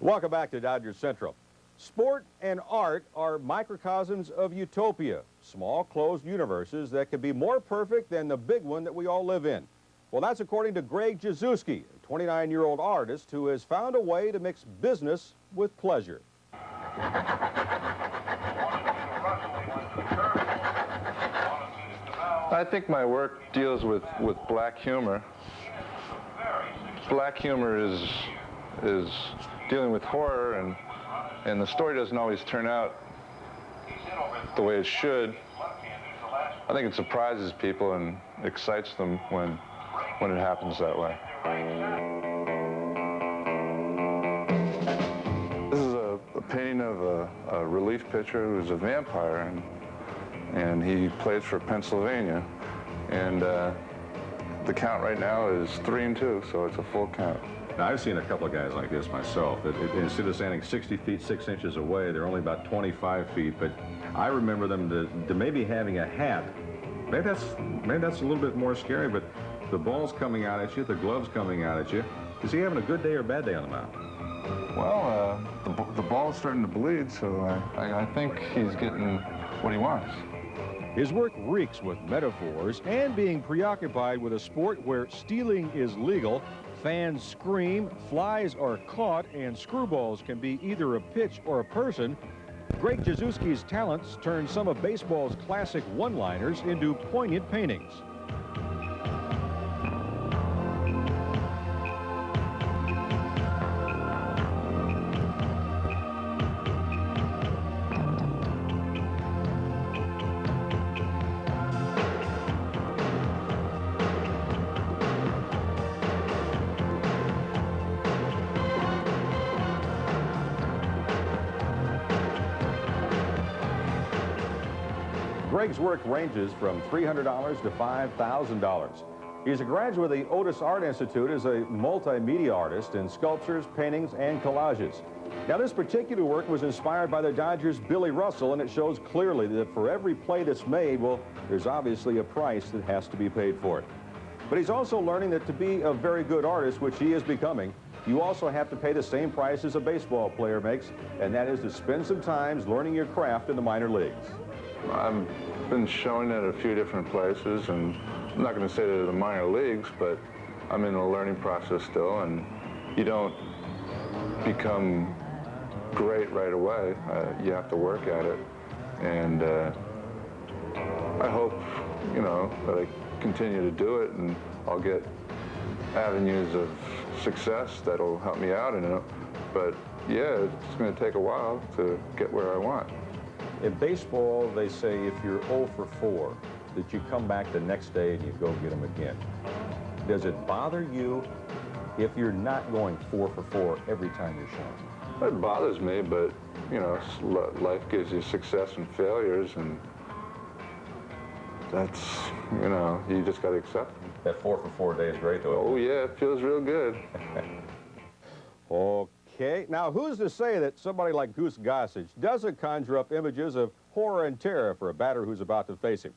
Welcome back to Dodgers Central. Sport and art are microcosms of utopia, small closed universes that can be more perfect than the big one that we all live in. Well, that's according to Jezewski, a 29-year-old artist who has found a way to mix business with pleasure. I think my work deals with black humor. Black humor is dealing with horror, and the story doesn't always turn out the way it should. I think it surprises people and excites them when it happens that way. This is a painting of a relief pitcher who's a vampire, and he plays for Pennsylvania. And the count right now is 3-2, so it's a full count. Now, I've seen a couple of guys like this myself. Instead of standing 60 feet 6 inches away, they're only about 25 feet. But I remember them to maybe having a hat. Maybe that's a little bit more scary. But the ball's coming out at you, the glove's coming out at you. Is he having a good day or a bad day on the mound? Well, the ball's starting to bleed, so I think he's getting what he wants. His work reeks with metaphors and being preoccupied with a sport where stealing is legal, fans scream, flies are caught, and screwballs can be either a pitch or a person. Jezewski's talents turn some of baseball's classic one-liners into poignant paintings. Greg's work ranges from $300 to $5,000. He's a graduate of the Otis Art Institute as a multimedia artist in sculptures, paintings, and collages. Now, this particular work was inspired by the Dodgers' Billy Russell, and it shows clearly that for every play that's made, well, there's obviously a price that has to be paid for it. But he's also learning that to be a very good artist, which he is becoming, you also have to pay the same price as a baseball player makes, and that is to spend some time learning your craft in the minor leagues. I've been showing it at a few different places, and I'm not going to say they're the minor leagues, but I'm in the learning process still, and you don't become great right away. You have to work at it, and I hope, you know, that I continue to do it, and I'll get avenues of success that'll help me out in it. But yeah, it's going to take a while to get where I want. In baseball, they say if you're 0 for 4, that you come back the next day and you go get them again. Does it bother you if you're not going 4 for 4 every time you're showing? It bothers me, but, you know, life gives you success and failures, and that's, you know, you just got to accept them. That 4 for 4 day is great, though. Oh, yeah, it feels real good. Okay, now who's to say that somebody like Goose Gossage doesn't conjure up images of horror and terror for a batter who's about to face him?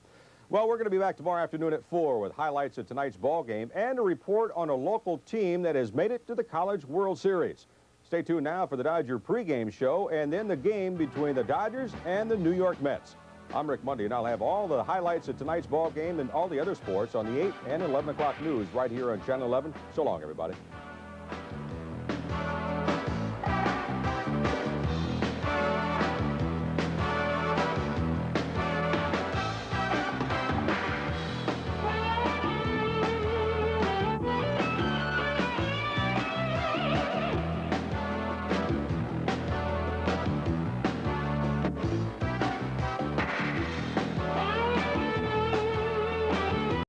Well, we're going to be back tomorrow afternoon at 4 with highlights of tonight's ball game and a report on a local team that has made it to the College World Series. Stay tuned now for the Dodger pregame show and then the game between the Dodgers and the New York Mets. I'm Rick Mundy, and I'll have all the highlights of tonight's ball game and all the other sports on the 8 and 11 o'clock news right here on Channel 11. So long, everybody.